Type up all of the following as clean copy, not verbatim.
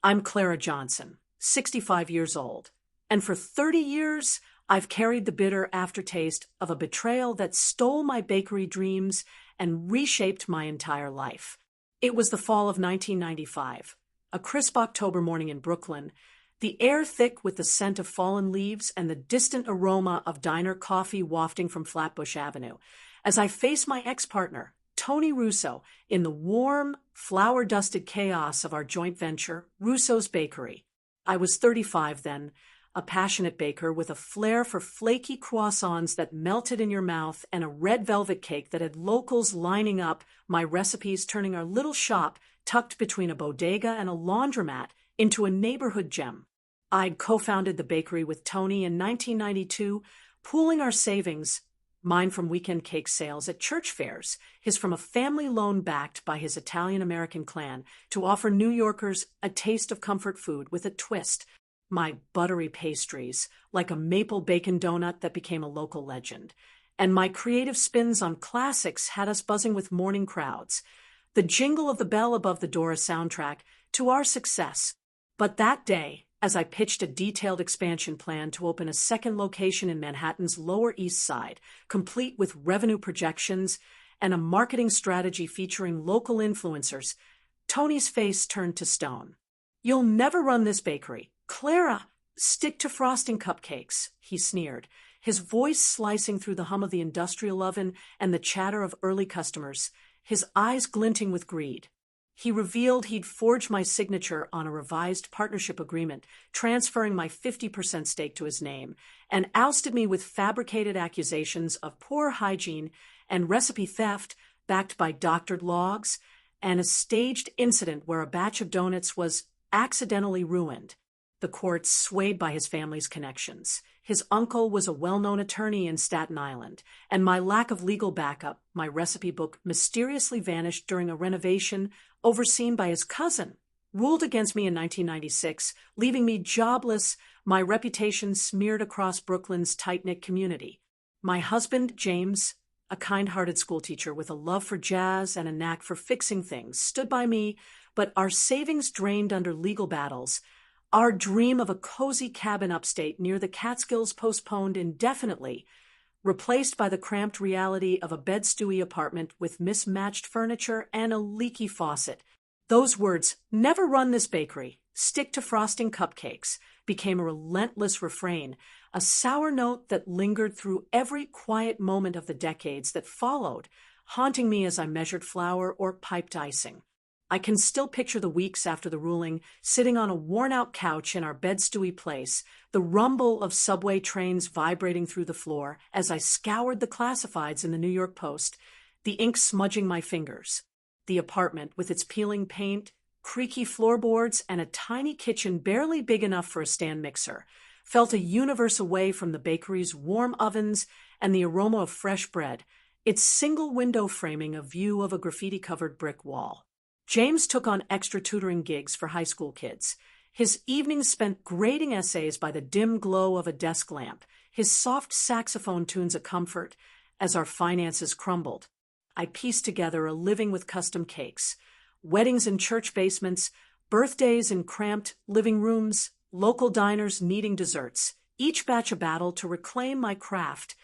I'm Clara Johnson, 65 years old, and for 30 years, I've carried the bitter aftertaste of a betrayal that stole my bakery dreams and reshaped my entire life. It was the fall of 1995, a crisp October morning in Brooklyn, the air thick with the scent of fallen leaves and the distant aroma of diner coffee wafting from Flatbush Avenue, as I faced my ex-partner, Tony Russo, in the warm, flour-dusted chaos of our joint venture, Russo's Bakery. I was 35 then, a passionate baker with a flair for flaky croissants that melted in your mouth and a red velvet cake that had locals lining up, my recipes turning our little shop, tucked between a bodega and a laundromat, into a neighborhood gem. I'd co-founded the bakery with Tony in 1992, pooling our savings, mine from weekend cake sales at church fairs, his from a family loan backed by his Italian-American clan, to offer New Yorkers a taste of comfort food with a twist. My buttery pastries, like a maple bacon donut that became a local legend. And my creative spins on classics had us buzzing with morning crowds. The jingle of the bell above the door a soundtrack to our success. But that day, as I pitched a detailed expansion plan to open a second location in Manhattan's Lower East Side, complete with revenue projections and a marketing strategy featuring local influencers, Tony's face turned to stone. "You'll never run this bakery. Clara, stick to frosting cupcakes," he sneered, his voice slicing through the hum of the industrial oven and the chatter of early customers, his eyes glinting with greed. He revealed he'd forged my signature on a revised partnership agreement, transferring my 50% stake to his name, and ousted me with fabricated accusations of poor hygiene and recipe theft backed by doctored logs, and a staged incident where a batch of donuts was accidentally ruined. The court swayed by his family's connections. His uncle was a well-known attorney in Staten Island, and my lack of legal backup, my recipe book mysteriously vanished during a renovation overseen by his cousin, ruled against me in 1996, leaving me jobless, my reputation smeared across Brooklyn's tight-knit community. My husband, James, a kind-hearted schoolteacher with a love for jazz and a knack for fixing things, stood by me, but our savings drained under legal battles. Our dream of a cozy cabin upstate near the Catskills postponed indefinitely, replaced by the cramped reality of a bed-stewy apartment with mismatched furniture and a leaky faucet. Those words, "Never run this bakery, stick to frosting cupcakes," became a relentless refrain, a sour note that lingered through every quiet moment of the decades that followed, haunting me as I measured flour or piped icing. I can still picture the weeks after the ruling, sitting on a worn-out couch in our bed-stewy place, the rumble of subway trains vibrating through the floor as I scoured the classifieds in the New York Post, the ink smudging my fingers. The apartment, with its peeling paint, creaky floorboards, and a tiny kitchen barely big enough for a stand mixer, felt a universe away from the bakery's warm ovens and the aroma of fresh bread, its single window framing a view of a graffiti-covered brick wall. James took on extra tutoring gigs for high school kids. His evenings spent grading essays by the dim glow of a desk lamp, his soft saxophone tunes a comfort as our finances crumbled. I pieced together a living with custom cakes, weddings in church basements, birthdays in cramped living rooms, local diners needing desserts, each batch a battle to reclaim my craft,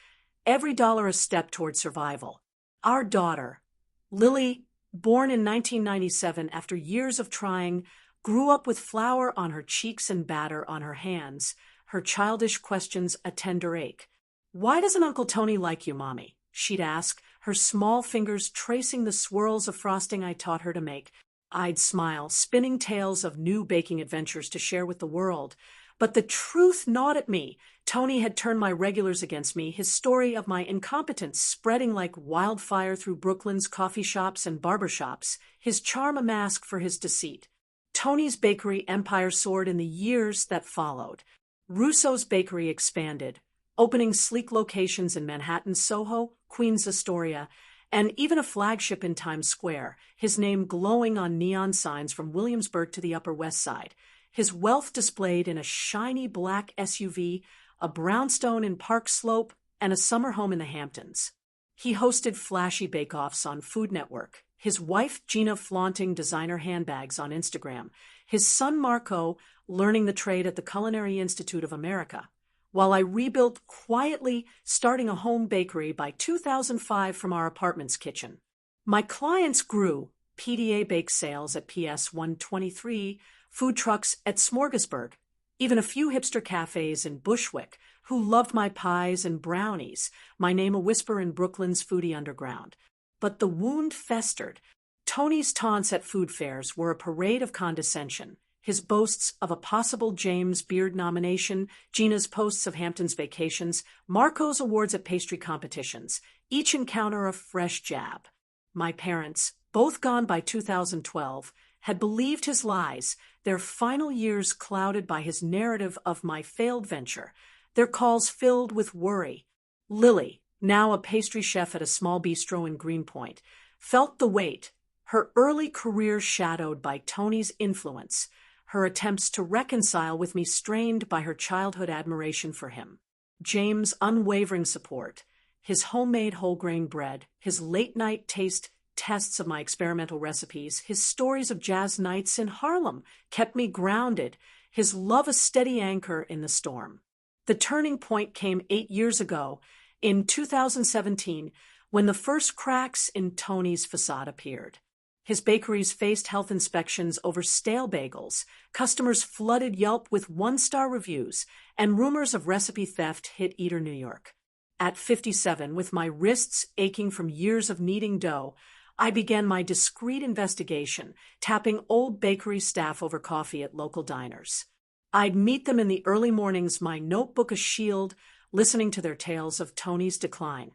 every dollar a step toward survival. Our daughter, Lily, born in 1997 after years of trying, grew up with flour on her cheeks and batter on her hands, her childish questions a tender ache. "Why doesn't Uncle Tony like you, Mommy?" she'd ask, her small fingers tracing the swirls of frosting I taught her to make. I'd smile, spinning tales of new baking adventures to share with the world. But the truth gnawed at me. Tony had turned my regulars against me, his story of my incompetence spreading like wildfire through Brooklyn's coffee shops and barber shops, his charm a mask for his deceit. Tony's bakery empire soared in the years that followed. Russo's Bakery expanded, opening sleek locations in Manhattan's Soho, Queens Astoria, and even a flagship in Times Square, his name glowing on neon signs from Williamsburg to the Upper West Side. His wealth displayed in a shiny black SUV, a brownstone in Park Slope, and a summer home in the Hamptons. He hosted flashy bake-offs on Food Network, his wife Gina flaunting designer handbags on Instagram, his son Marco learning the trade at the Culinary Institute of America, while I rebuilt quietly, starting a home bakery by 2005 from our apartment's kitchen. My clients grew: PDA bake sales at PS 123, food trucks at Smorgasburg, even a few hipster cafes in Bushwick who loved my pies and brownies, my name a whisper in Brooklyn's foodie underground. But the wound festered. Tony's taunts at food fairs were a parade of condescension. His boasts of a possible James Beard nomination, Gina's posts of Hampton's vacations, Marco's awards at pastry competitions, each encounter a fresh jab. My parents, both gone by 2012, had believed his lies, their final years clouded by his narrative of my failed venture, their calls filled with worry. Lily, now a pastry chef at a small bistro in Greenpoint, felt the weight, her early career shadowed by Tony's influence, her attempts to reconcile with me strained by her childhood admiration for him. James' unwavering support, his homemade whole-grain bread, his late-night taste tests of my experimental recipes, his stories of jazz nights in Harlem kept me grounded, his love a steady anchor in the storm. The turning point came 8 years ago, in 2017, when the first cracks in Tony's facade appeared. His bakeries faced health inspections over stale bagels, customers flooded Yelp with one-star reviews, and rumors of recipe theft hit Eater New York. At 57, with my wrists aching from years of kneading dough, I began my discreet investigation, tapping old bakery staff over coffee at local diners. I'd meet them in the early mornings, my notebook a shield, listening to their tales of Tony's decline.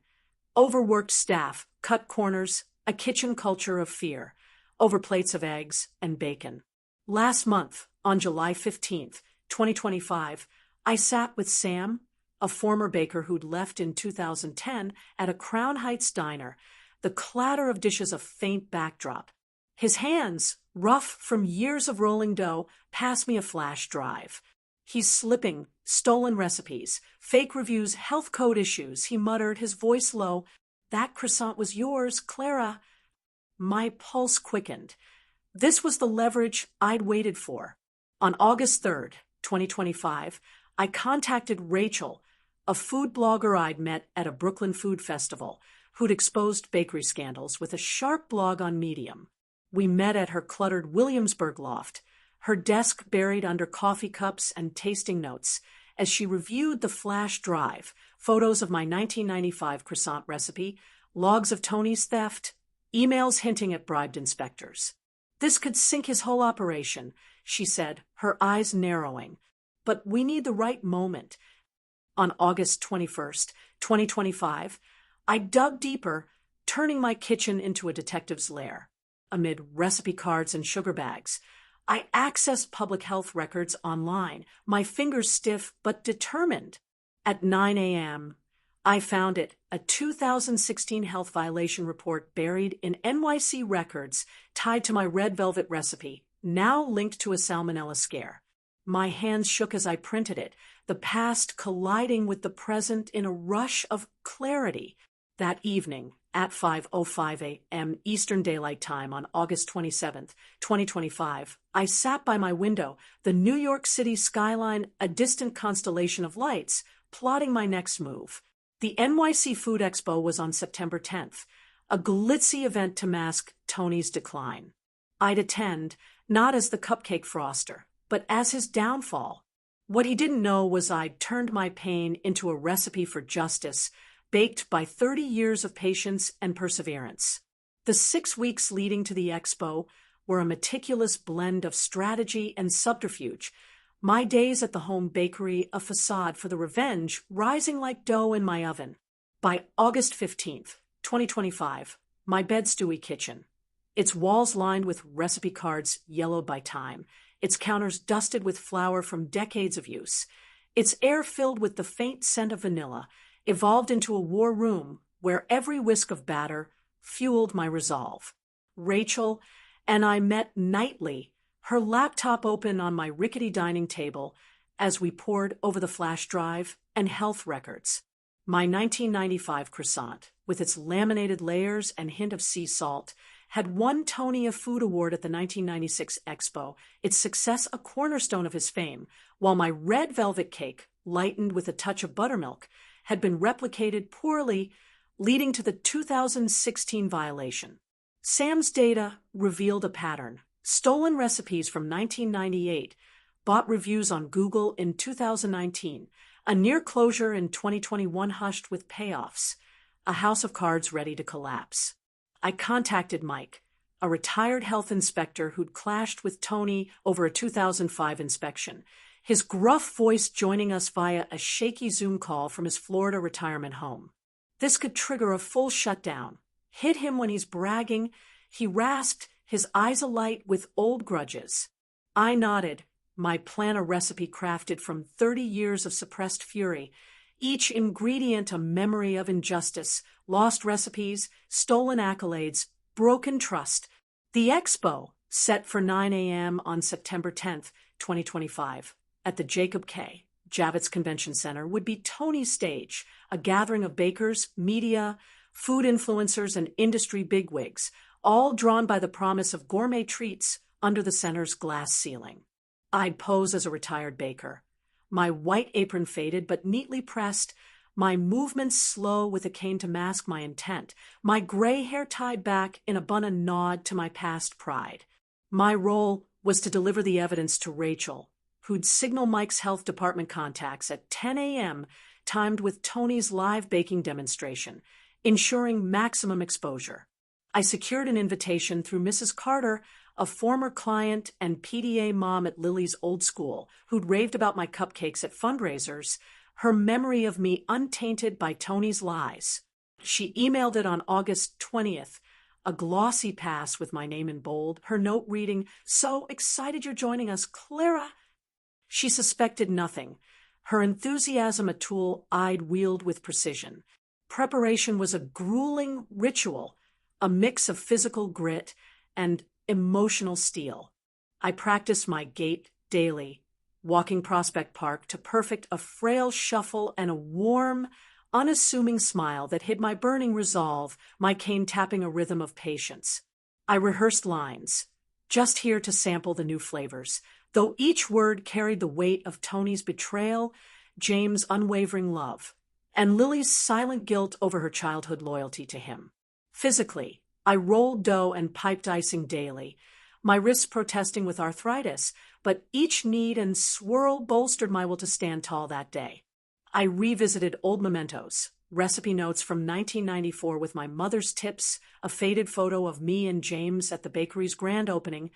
Overworked staff, cut corners, a kitchen culture of fear, over plates of eggs and bacon. Last month, on July 15th, 2025, I sat with Sam, a former baker who'd left in 2010, at a Crown Heights diner, the clatter of dishes a faint backdrop. His hands, rough from years of rolling dough, pass me a flash drive. He's slipping, stolen recipes, fake reviews, health code issues, he muttered, his voice low. That croissant was yours, Clara. My pulse quickened. This was the leverage I'd waited for. On August 3rd, 2025, I contacted Rachel, a food blogger I'd met at a Brooklyn food festival, who'd exposed bakery scandals with a sharp blog on Medium. We met at her cluttered Williamsburg loft, her desk buried under coffee cups and tasting notes, as she reviewed the flash drive, photos of my 1995 croissant recipe, logs of Tony's theft, emails hinting at bribed inspectors. This could sink his whole operation, she said, her eyes narrowing. But we need the right moment. On August 21st, 2025, I dug deeper, turning my kitchen into a detective's lair. Amid recipe cards and sugar bags, I accessed public health records online, my fingers stiff but determined. At 9 a.m., I found it, a 2016 health violation report buried in NYC records tied to my red velvet recipe, now linked to a salmonella scare. My hands shook as I printed it, the past colliding with the present in a rush of clarity. That evening, at 5:05 a.m. Eastern Daylight Time on August 27, 2025, I sat by my window, the New York City skyline a distant constellation of lights, plotting my next move. The NYC Food Expo was on September 10th, a glitzy event to mask Tony's decline. I'd attend, not as the cupcake froster, but as his downfall. What he didn't know was I'd turned my pain into a recipe for justice, baked by 30 years of patience and perseverance. The 6 weeks leading to the expo were a meticulous blend of strategy and subterfuge, my days at the home bakery a facade for the revenge rising like dough in my oven. By August 15th, 2025, my bed's dewy kitchen, its walls lined with recipe cards yellowed by time, its counters dusted with flour from decades of use, its air filled with the faint scent of vanilla, evolved into a war room where every whisk of batter fueled my resolve. Rachel and I met nightly, her laptop open on my rickety dining table, as we pored over the flash drive and health records. My 1995 croissant, with its laminated layers and hint of sea salt, had won Tony a food award at the 1996 Expo, its success a cornerstone of his fame, while my red velvet cake, lightened with a touch of buttermilk, had been replicated poorly, leading to the 2016 violation. Sam's data revealed a pattern. Stolen recipes from 1998, bought reviews on Google in 2019, a near closure in 2021 hushed with payoffs, a house of cards ready to collapse. I contacted Mike, a retired health inspector who'd clashed with Tony over a 2005 inspection, his gruff voice joining us via a shaky Zoom call from his Florida retirement home. This could trigger a full shutdown. Hit him when he's bragging, he rasped, his eyes alight with old grudges. I nodded, my plan a recipe crafted from 30 years of suppressed fury, each ingredient a memory of injustice, lost recipes, stolen accolades, broken trust. The Expo, set for 9 a.m. on September 10th, 2025, at the Jacob K. Javits Convention Center, would be Tony's stage, a gathering of bakers, media, food influencers, and industry bigwigs, all drawn by the promise of gourmet treats under the center's glass ceiling. I'd pose as a retired baker, my white apron faded but neatly pressed, my movements slow with a cane to mask my intent, my gray hair tied back in a bun, a nod to my past pride. My role was to deliver the evidence to Rachel, who'd signal Mike's health department contacts at 10 a.m., timed with Tony's live baking demonstration, ensuring maximum exposure. I secured an invitation through Mrs. Carter, a former client and PDA mom at Lily's old school, who'd raved about my cupcakes at fundraisers, her memory of me untainted by Tony's lies. She emailed it on August 20th, a glossy pass with my name in bold, her note reading, "So excited you're joining us, Clara." She suspected nothing, her enthusiasm a tool I'd wield with precision. Preparation was a grueling ritual, a mix of physical grit and emotional steel. I practiced my gait daily, walking Prospect Park to perfect a frail shuffle and a warm, unassuming smile that hid my burning resolve, my cane tapping a rhythm of patience. I rehearsed lines, just here to sample the new flavors, though each word carried the weight of Tony's betrayal, James' unwavering love, and Lily's silent guilt over her childhood loyalty to him. Physically, I rolled dough and piped icing daily, my wrists protesting with arthritis, but each knead and swirl bolstered my will to stand tall that day. I revisited old mementos, recipe notes from 1994 with my mother's tips, a faded photo of me and James at the bakery's grand opening,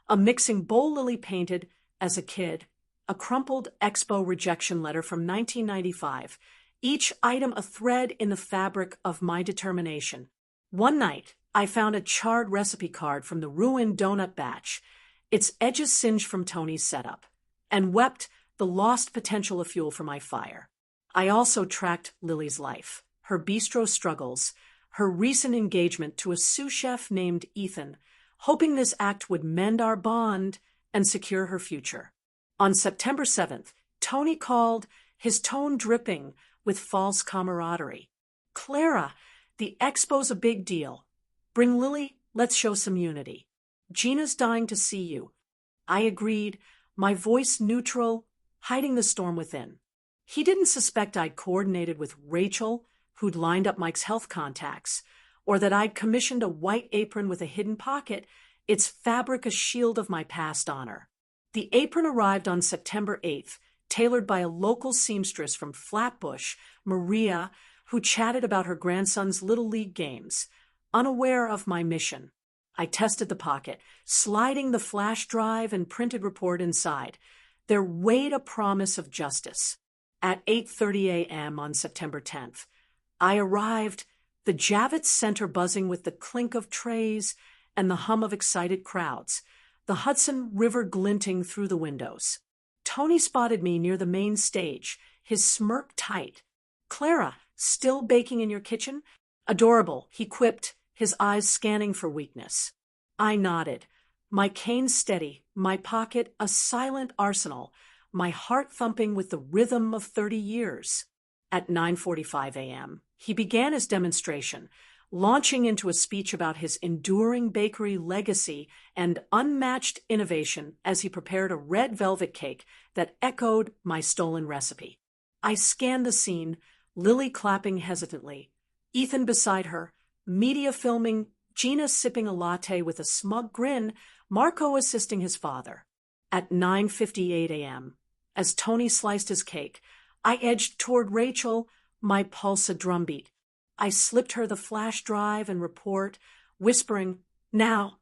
a mixing bowl Lily painted as a kid, a crumpled Expo rejection letter from 1995, each item a thread in the fabric of my determination. One night, I found a charred recipe card from the ruined donut batch, its edges singed from Tony's setup, and wept the lost potential of fuel for my fire. I also tracked Lily's life, her bistro struggles, her recent engagement to a sous chef named Ethan, hoping this act would mend our bond and secure her future. On September 7th, Tony called, his tone dripping with false camaraderie. "Clara, the Expo's a big deal. Bring Lily, let's show some unity. Gina's dying to see you." I agreed, my voice neutral, hiding the storm within. He didn't suspect I'd coordinated with Rachel, who'd lined up Mike's health contacts, or that I'd commissioned a white apron with a hidden pocket, its fabric a shield of my past honor. The apron arrived on September 8th, tailored by a local seamstress from Flatbush, Maria, who chatted about her grandson's Little League games, unaware of my mission. I tested the pocket, sliding the flash drive and printed report inside. There weighed a promise of justice. At 8:30 a.m. on September 10th, I arrived, the Javits Center buzzing with the clink of trays and the hum of excited crowds, the Hudson River glinting through the windows. Tony spotted me near the main stage, his smirk tight. "Clara, still baking in your kitchen?" "Adorable," he quipped, his eyes scanning for weakness. I nodded, my cane steady, my pocket a silent arsenal, my heart thumping with the rhythm of 30 years. At 9:45 a.m., he began his demonstration, launching into a speech about his enduring bakery legacy and unmatched innovation as he prepared a red velvet cake that echoed my stolen recipe. I scanned the scene, Lily clapping hesitantly, Ethan beside her, media filming, Gina sipping a latte with a smug grin, Marco assisting his father. At 9:58 a.m., as Tony sliced his cake, I edged toward Rachel, my pulse a drumbeat. I slipped her the flash drive and report, whispering, "Now."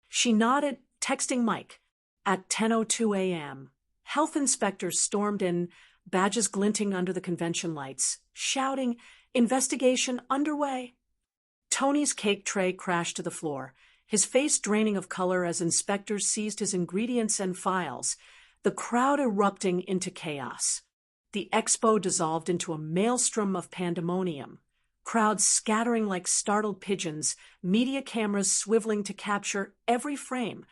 She nodded, texting Mike. At 10:02 a.m., health inspectors stormed in, badges glinting under the convention lights, shouting, "Investigation underway." Tony's cake tray crashed to the floor, his face draining of color as inspectors seized his ingredients and files, the crowd erupting into chaos. The expo dissolved into a maelstrom of pandemonium, crowds scattering like startled pigeons, media cameras swiveling to capture every frame,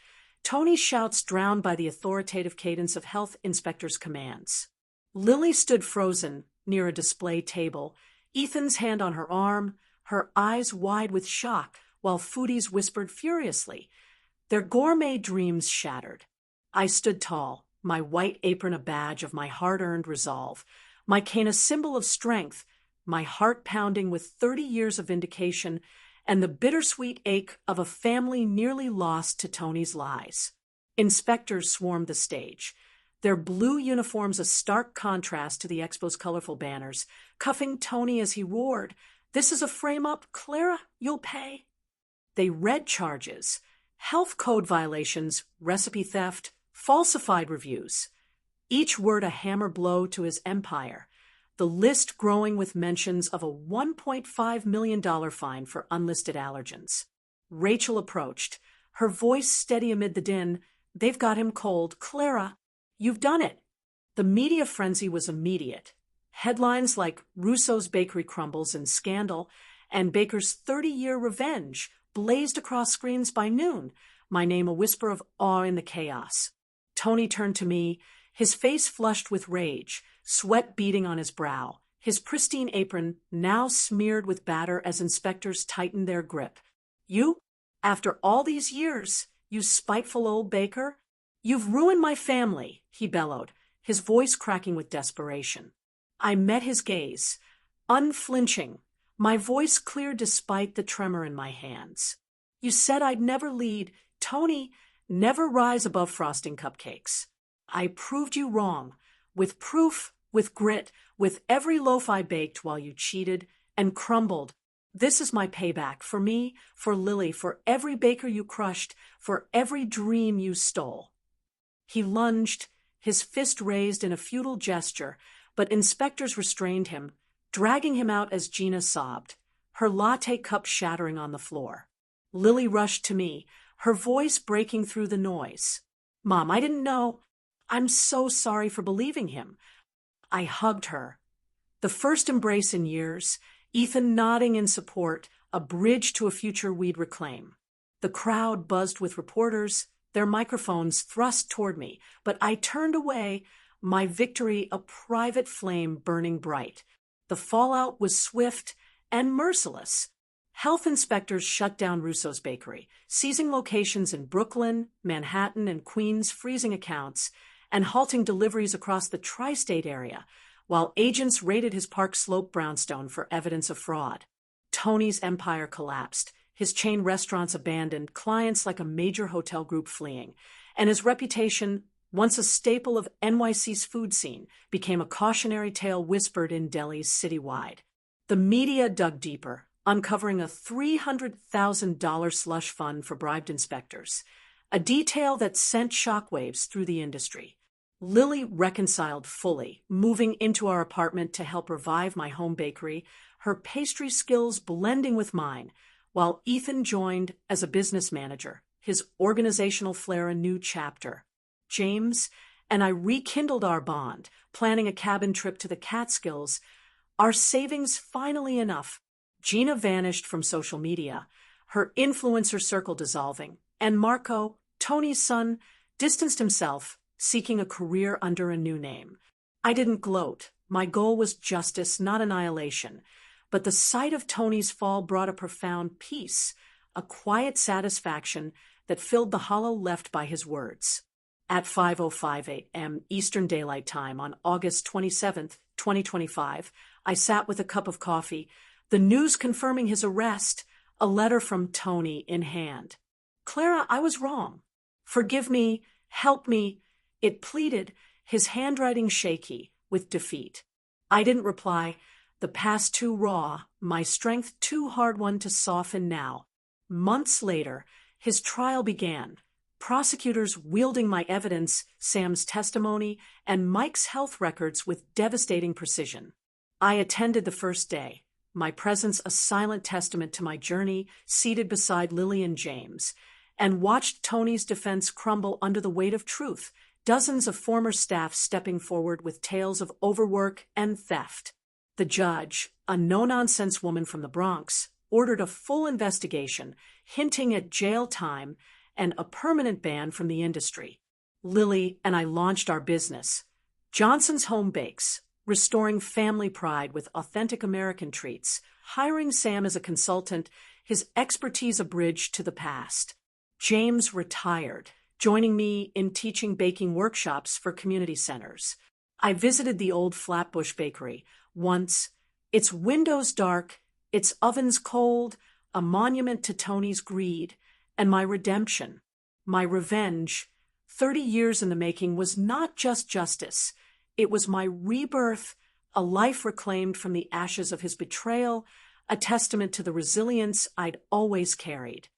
Tony's shouts drowned by the authoritative cadence of health inspectors' commands. Lily stood frozen near a display table, Ethan's hand on her arm, her eyes wide with shock, while foodies whispered furiously, their gourmet dreams shattered. I stood tall, my white apron a badge of my hard-earned resolve, my cane a symbol of strength, my heart pounding with 30 years of vindication and the bittersweet ache of a family nearly lost to Tony's lies. Inspectors swarmed the stage, their blue uniforms a stark contrast to the expo's colorful banners, cuffing Tony as he roared, "This is a frame-up, Clara, you'll pay." They read charges, health code violations, recipe theft, falsified reviews, each word a hammer blow to his empire, the list growing with mentions of a $1.5 million fine for unlisted allergens. Rachel approached, her voice steady amid the din. "They've got him cold. Clara, you've done it." The media frenzy was immediate. Headlines like Russo's bakery crumbles in scandal and Baker's 30-year revenge blazed across screens by noon, my name a whisper of awe in the chaos. Tony turned to me, his face flushed with rage, sweat beading on his brow, his pristine apron now smeared with batter as inspectors tightened their grip. "You? After all these years, you spiteful old baker? You've ruined my family," he bellowed, his voice cracking with desperation. I met his gaze, unflinching, my voice clear despite the tremor in my hands. "You said I'd never lead, Tony, never rise above frosting cupcakes. I proved you wrong, with proof, with grit, with every loaf I baked while you cheated and crumbled. This is my payback for me, for Lily, for every baker you crushed, for every dream you stole." He lunged, his fist raised in a futile gesture, but inspectors restrained him, dragging him out as Gina sobbed, her latte cup shattering on the floor. Lily rushed to me, her voice breaking through the noise. "Mom, I didn't know. I'm so sorry for believing him." I hugged her. The first embrace in years, Ethan nodding in support, a bridge to a future we'd reclaim. The crowd buzzed with reporters, their microphones thrust toward me, but I turned away, my victory a private flame burning bright. The fallout was swift and merciless. Health inspectors shut down Russo's bakery, seizing locations in Brooklyn, Manhattan, and Queens, freezing accounts, and halting deliveries across the tri-state area, while agents raided his Park Slope brownstone for evidence of fraud. Tony's empire collapsed, his chain restaurants abandoned, clients like a major hotel group fleeing, and his reputation, once a staple of NYC's food scene, became a cautionary tale whispered in Delhi's citywide. The media dug deeper, uncovering a $300,000 slush fund for bribed inspectors, a detail that sent shockwaves through the industry. Lily reconciled fully, moving into our apartment to help revive my home bakery, her pastry skills blending with mine, while Ethan joined as a business manager, his organizational flair a new chapter. James and I rekindled our bond, planning a cabin trip to the Catskills, our savings finally enough. Gina vanished from social media, her influencer circle dissolving, and Marco, Tony's son, distanced himself, seeking a career under a new name. I didn't gloat. My goal was justice, not annihilation. but the sight of Tony's fall brought a profound peace, a quiet satisfaction that filled the hollow left by his words. At 5:05 a.m. Eastern Daylight Time on August 27th, 2025, I sat with a cup of coffee, the news confirming his arrest, a letter from Tony in hand. "Clara, I was wrong. Forgive me, help me," it pleaded, his handwriting shaky with defeat. I didn't reply, the past too raw, my strength too hard-won to soften now. Months later, his trial began, prosecutors wielding my evidence, Sam's testimony, and Mike's health records with devastating precision. I attended the first day, my presence a silent testament to my journey, seated beside Lily and James, and watched Tony's defense crumble under the weight of truth, dozens of former staff stepping forward with tales of overwork and theft. The judge, a no-nonsense woman from the Bronx, ordered a full investigation, hinting at jail time and a permanent ban from the industry. Lily and I launched our business, Johnson's Home Bakes, restoring family pride with authentic American treats, hiring Sam as a consultant, his expertise a bridge to the past. James retired, joining me in teaching baking workshops for community centers. I visited the old Flatbush Bakery once, its windows dark, its ovens cold, a monument to Tony's greed, and my redemption, my revenge, 30 years in the making, was not just justice. It was my rebirth, a life reclaimed from the ashes of his betrayal, a testament to the resilience I'd always carried.